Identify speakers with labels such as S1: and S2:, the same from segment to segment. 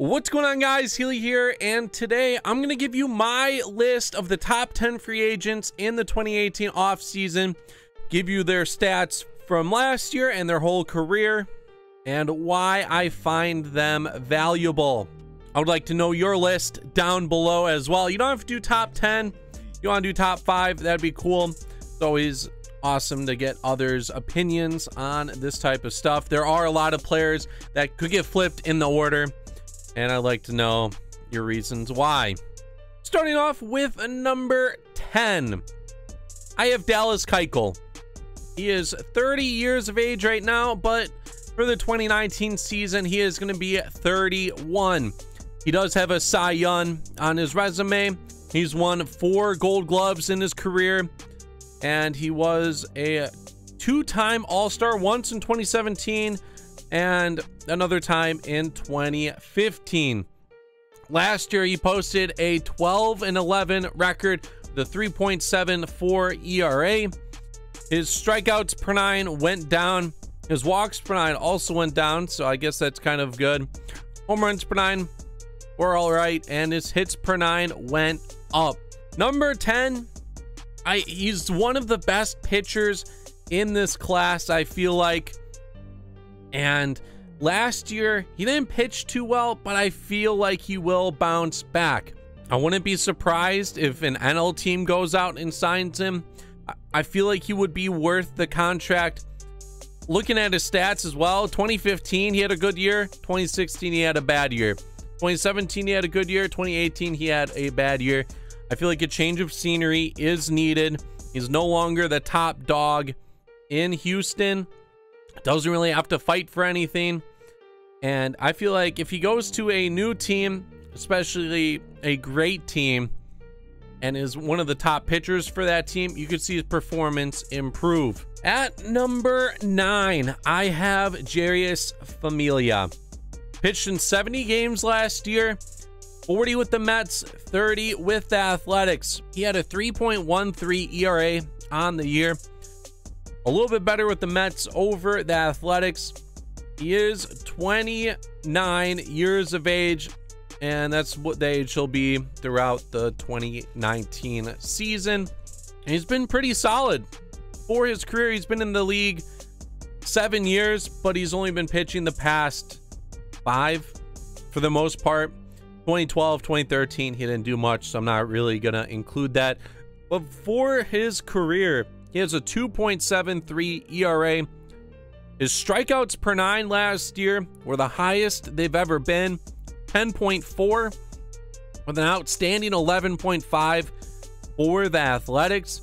S1: What's going on, guys? Healy here, and today I'm going to give you my list of the top 10 free agents in the 2018 offseason, give you their stats from last year and their whole career, and why I find them valuable. I would like to know your list down below as well. You don't have to do top 10. You want to do top 5, that'd be cool. It's always awesome to get others' opinions on this type of stuff. There are a lot of players that could get flipped in the order, and I'd like to know your reasons why. Starting off with number 10, I have Dallas Keuchel. He is 30 years of age right now, but for the 2019 season, he is going to be 31. He does have a Cy Young on his resume. He's won 4 Gold Gloves in his career, and he was a 2-time All-Star, once in 2017 and another time in 2015. Last year, he posted a 12-11 record with a 3.74 ERA. His strikeouts per 9 went down. His walks per 9 also went down, so I guess that's kind of good. Home runs per 9 were all right, and his hits per 9 went up. Number 10, he's one of the best pitchers in this class, I feel like. And last year, he didn't pitch too well, but I feel like he will bounce back. I wouldn't be surprised if an NL team goes out and signs him. I feel like he would be worth the contract. Looking at his stats as well, 2015, he had a good year. 2016, he had a bad year. 2017, he had a good year. 2018, he had a bad year. I feel like a change of scenery is needed. He's no longer the top dog in Houston. Doesn't really have to fight for anything. And I feel like if he goes to a new team, especially a great team, and is one of the top pitchers for that team, you could see his performance improve. At number 9, I have Jeurys Familia. Pitched in 70 games last year, 40 with the Mets, 30 with the Athletics. He had a 3.13 ERA on the year. A little bit better with the Mets over the Athletics. He is 29 years of age, and that's what the age he'll be throughout the 2019 season. And he's been pretty solid for his career. He's been in the league 7 years, but he's only been pitching the past 5 for the most part. 2012, 2013, he didn't do much, so I'm not really gonna include that. But for his career, he has a 2.73 ERA. His strikeouts per 9 last year were the highest they've ever been, 10.4, with an outstanding 11.5 for the Athletics.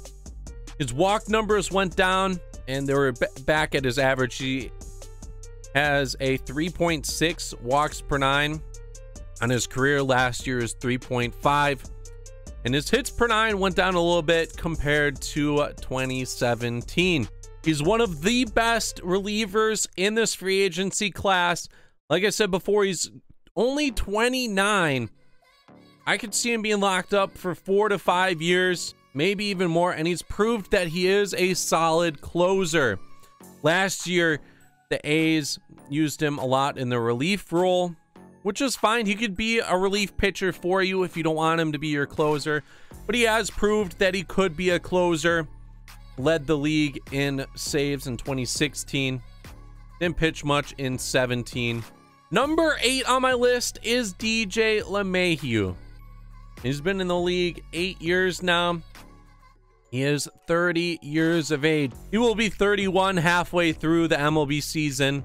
S1: His walk numbers went down, and they were back at his average. He has a 3.6 walks per 9 on his career. Last year is 3.5. And his hits per 9 went down a little bit compared to 2017. He's one of the best relievers in this free agency class. Like I said before, he's only 29. I could see him being locked up for 4 to 5 years, maybe even more. And he's proved that he is a solid closer. Last year, the A's used him a lot in the relief role, which is fine. He could be a relief pitcher for you if you don't want him to be your closer, but he has proved that he could be a closer. Led the league in saves in 2016. Didn't pitch much in 17. Number 8 on my list is DJ LeMahieu. He's been in the league 8 years now. He is 30 years of age. He will be 31 halfway through the MLB season,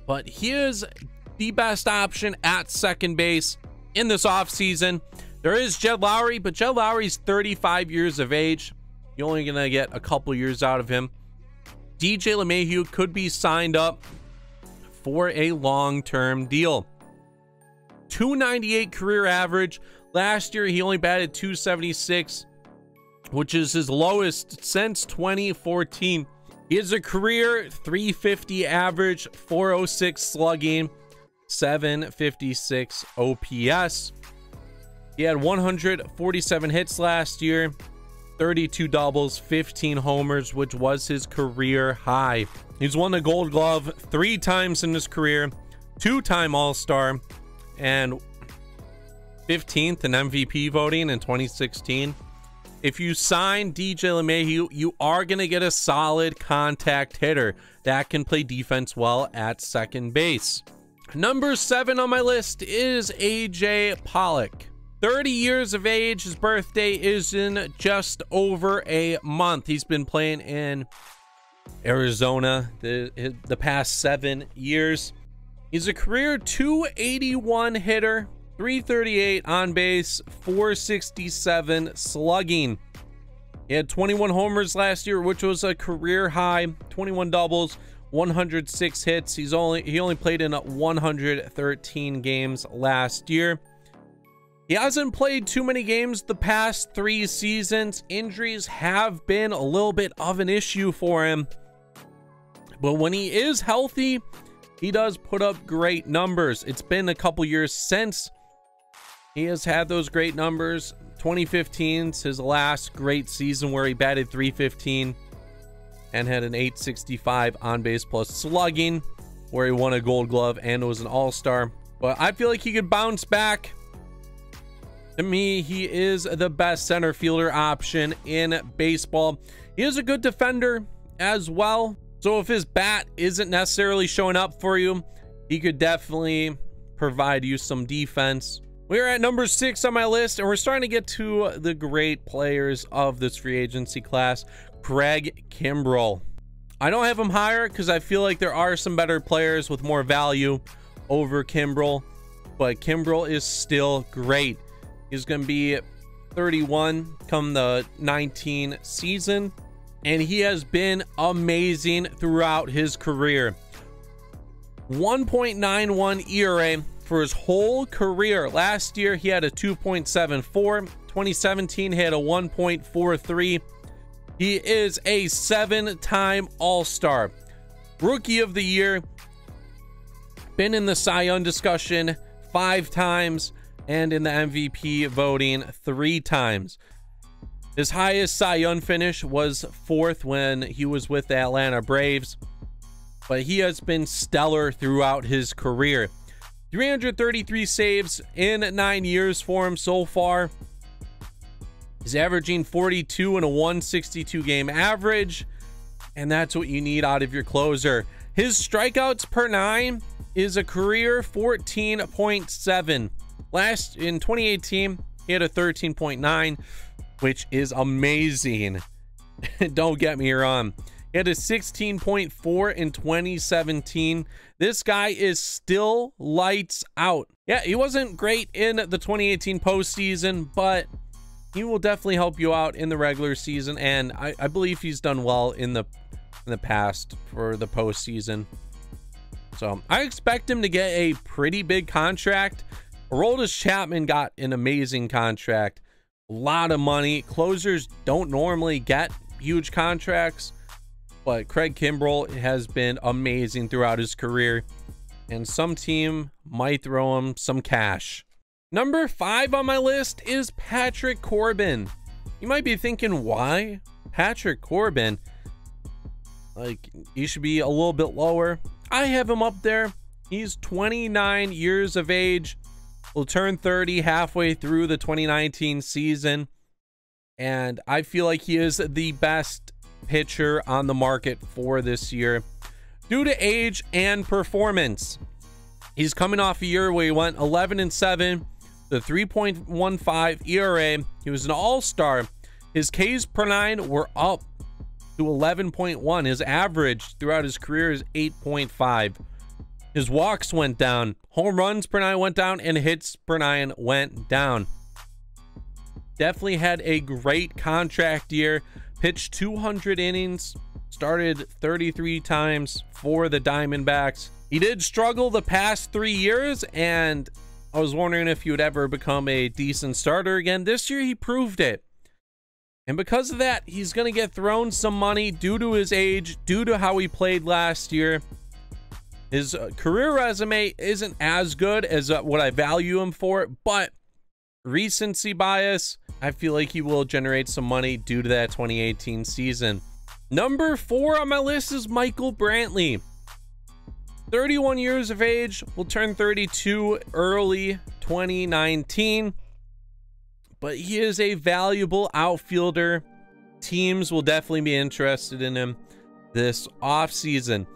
S1: but he is the best option at second base in this offseason. There is Jed Lowry, but Jed Lowry's 35 years of age. You're only going to get a couple years out of him. DJ LeMahieu could be signed up for a long-term deal. 298 career average. Last year, he only batted 276, which is his lowest since 2014. He has a career 350 average, 406 slugging, 756 OPS. He had 147 hits last year, 32 doubles, 15 homers, which was his career high. He's won the Gold Glove 3 times in his career, 2-time All-Star. and 15th in MVP voting in 2016. If you sign DJ LeMahieu, you are going to get a solid contact hitter that can play defense well at second base. Number 7 on my list is AJ Pollock. 30 years of age. His birthday is in just over a month. He's been playing in Arizona the past 7 years. He's a career 281 hitter, 338 on base, 467 slugging. He had 21 homers last year, which was a career high, 21 doubles, 106 hits. He only played in 113 games last year. He hasn't played too many games the past 3 seasons. Injuries have been a little bit of an issue for him, but when he is healthy, he does put up great numbers. It's been a couple years since he has had those great numbers. 2015's his last great season where he batted .315 and had an .865 on base plus slugging, where he won a Gold Glove and was an All-Star. But I feel like he could bounce back. To me, he is the best center fielder option in baseball. He is a good defender as well. So if his bat isn't necessarily showing up for you, he could definitely provide you some defense. We are at number 6 on my list, and we're starting to get to the great players of this free agency class. Craig Kimbrel. I don't have him higher because I feel like there are some better players with more value over Kimbrel, but Kimbrel is still great. He's going to be 31 come the 19 season, and he has been amazing throughout his career. 1.91 ERA for his whole career. Last year, he had a 2.74. 2017, he had a 1.43. He is a 7-time All-Star. Rookie of the Year. Been in the Cy Young discussion 5 times. And in the MVP voting 3 times. His highest Cy Young finish was 4th when he was with the Atlanta Braves, but he has been stellar throughout his career. 333 saves in 9 years for him so far. He's averaging 42 and a 162 game average, and that's what you need out of your closer. His strikeouts per 9 is a career 14.7. In 2018, he had a 13.9, which is amazing. Don't get me wrong. He had a 16.4 in 2017. This guy is still lights out. Yeah, he wasn't great in the 2018 postseason, but he will definitely help you out in the regular season, and I believe he's done well in the past for the postseason. So I expect him to get a pretty big contract. Aroldis Chapman got an amazing contract, a lot of money. Closers don't normally get huge contracts, but Craig Kimbrel has been amazing throughout his career, and some team might throw him some cash. Number 5 on my list is Patrick Corbin. You might be thinking, why Patrick Corbin? Like, he should be a little bit lower. I have him up there. He's 29 years of age. Will turn 30 halfway through the 2019 season, and I feel like he is the best pitcher on the market for this year due to age and performance. He's coming off a year where he went 11-7, the 3.15 ERA. He was an All-Star. His Ks per 9 were up to 11.1. His average throughout his career is 8.5. His walks went down, home runs per 9 went down, and hits per 9 went down. Definitely had a great contract year. Pitched 200 innings, started 33 times for the Diamondbacks. He did struggle the past 3 years, and I was wondering if he would ever become a decent starter again. This year, he proved it. And because of that, he's going to get thrown some money due to his age, due to how he played last year. His career resume isn't as good as what I value him for, but recency bias, I feel like he will generate some money due to that 2018 season. Number 4 on my list is Michael Brantley. 31 years of age, will turn 32 early 2019, but he is a valuable outfielder. Teams will definitely be interested in him this offseason.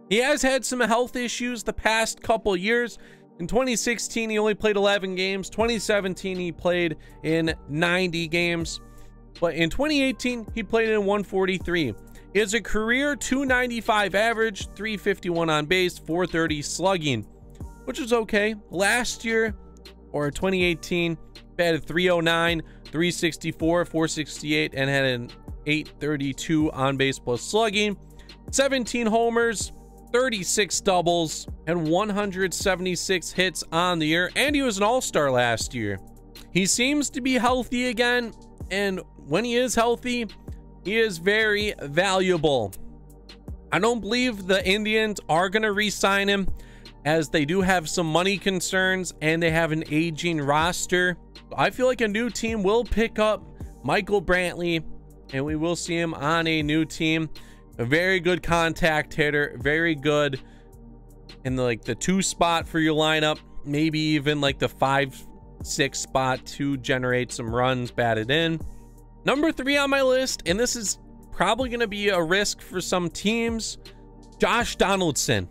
S1: He has had some health issues the past couple years. In 2016, he only played 11 games. 2017, he played in 90 games. But in 2018, he played in 143. He has a career 295 average, 351 on base, 430 slugging, which is okay. Last year, or 2018, batted 309, 364, 468, and had an 832 on base plus slugging, 17 homers, 36 doubles, and 176 hits on the year. And he was an all-star last year. He seems to be healthy again, and when he is healthy, he is very valuable. I don't believe the Indians are going to re-sign him, as they do have some money concerns and they have an aging roster. I feel like a new team will pick up Michael Brantley, and we will see him on a new team. A very good contact hitter, very good in the 2 spot for your lineup, maybe even like the 5-6 spot to generate some runs batted in. Number 3 on my list, and this is probably going to be a risk for some teams, Josh Donaldson.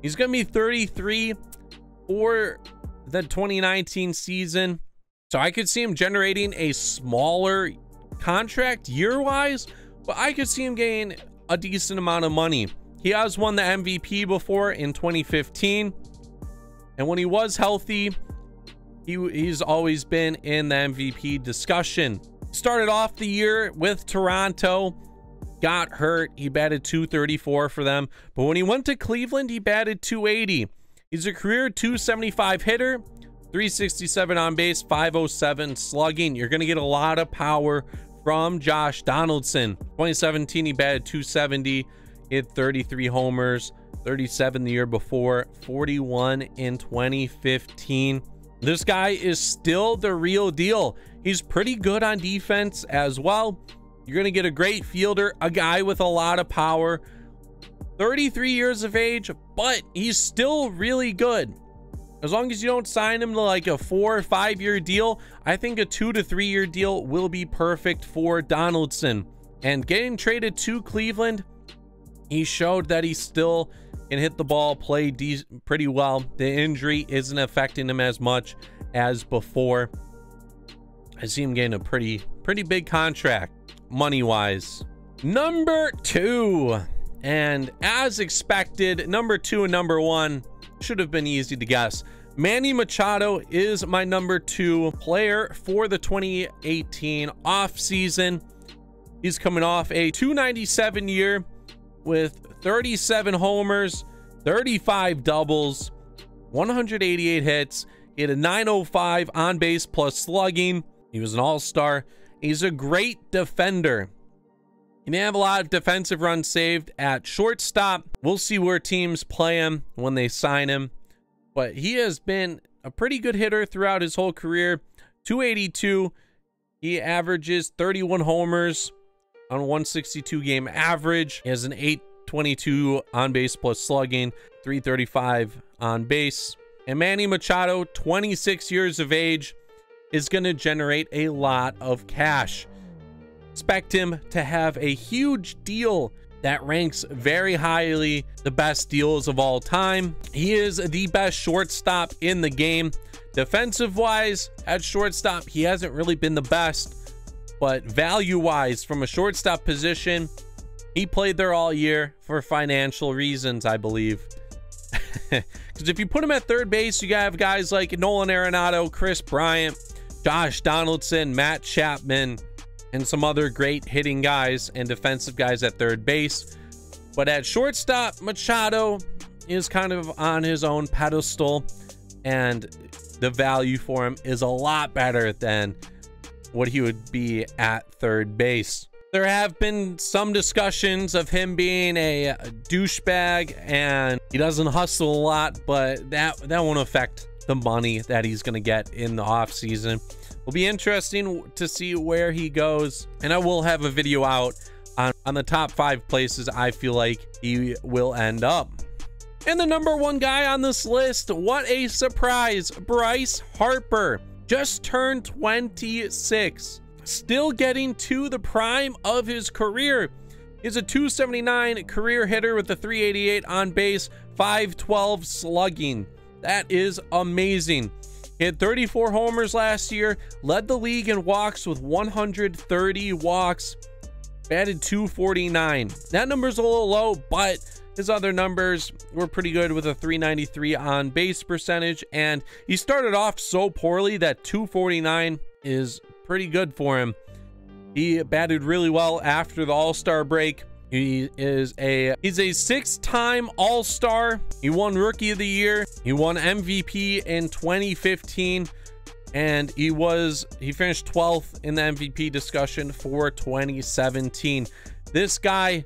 S1: He's going to be 33 for the 2019 season, so I could see him generating a smaller contract year-wise, but I could see him getting a decent amount of money. He has won the MVP before in 2015, and when he was healthy, he's always been in the MVP discussion. Started off the year with Toronto, got hurt. He batted 234 for them, but when he went to Cleveland, he batted 280. He's a career 275 hitter, 367 on base, 507 slugging. You're going to get a lot of power from Josh Donaldson. 2017, he batted 270, hit 33 homers, 37 the year before, 41 in 2015. This guy is still the real deal. He's pretty good on defense as well. You're going to get a great fielder, a guy with a lot of power. 33 years of age, but he's still really good. As long as you don't sign him to like a 4 or 5 year deal, I think a 2 to 3 year deal will be perfect for Donaldson. And getting traded to Cleveland, he showed that he still can hit the ball, play pretty well. The injury isn't affecting him as much as before. I see him getting a pretty big contract money wise. Number 2, and as expected, number 2 and number 1 should have been easy to guess. Manny Machado is my number 2 player for the 2018 offseason. He's coming off a 297 year with 37 homers, 35 doubles, 188 hits. He had a 905 on base plus slugging. He was an all-star. He's a great defender. He didn't have a lot of defensive runs saved at shortstop. We'll see where teams play him when they sign him, but he has been a pretty good hitter throughout his whole career. 282. He averages 31 homers on a 162 game average. He has an 822 on base plus slugging, 335 on base. And Manny Machado, 26 years of age, is going to generate a lot of cash. Expect him to have a huge deal that ranks very highly the best deals of all time. He is the best shortstop in the game. Defensive wise, at shortstop, he hasn't really been the best, but value wise from a shortstop position, he played there all year for financial reasons, I believe. Because if you put him at third base, you have guys like Nolan Arenado, Chris Bryant, Josh Donaldson, Matt Chapman, and some other great hitting guys and defensive guys at third base. But at shortstop, Machado is kind of on his own pedestal, and the value for him is a lot better than what he would be at third base. There have been some discussions of him being a douchebag and he doesn't hustle a lot, but that won't affect the money that he's going to get in the offseason. Will be interesting to see where he goes, and I will have a video out on the top 5 places I feel like he will end up. And the number one guy on this list, what a surprise, Bryce Harper. Just turned 26. Still getting to the prime of his career. He's a 279 career hitter with a 388 on base, 512 slugging. That is amazing. He had 34 homers last year, led the league in walks with 130 walks, batted 249. That number's a little low, but his other numbers were pretty good with a 393 on base percentage, and he started off so poorly that 249 is pretty good for him. He batted really well after the All-Star break. He's a 6-time All-Star. He won Rookie of the Year. He won MVP in 2015, and he finished 12th in the MVP discussion for 2017. This guy,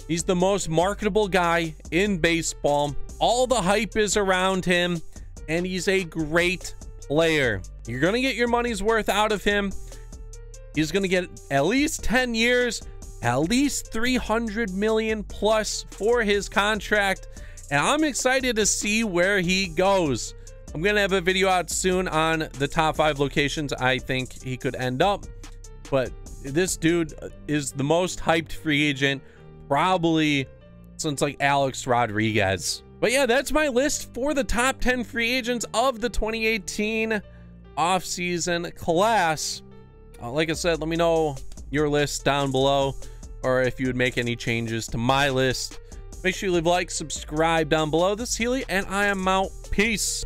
S1: he's the most marketable guy in baseball. All the hype is around him, and he's a great player. You're going to get your money's worth out of him. He's going to get at least 10 years, at least 300 million plus for his contract. And I'm excited to see where he goes. I'm going to have a video out soon on the top 5 locations I think he could end up. But this dude is the most hyped free agent probably since like Alex Rodriguez. But yeah, that's my list for the top 10 free agents of the 2018 offseason class. Like I said, let me know your list down below, or if you would make any changes to my list. Make sure you leave a like, subscribe down below. This is Healy, and I am out. Peace.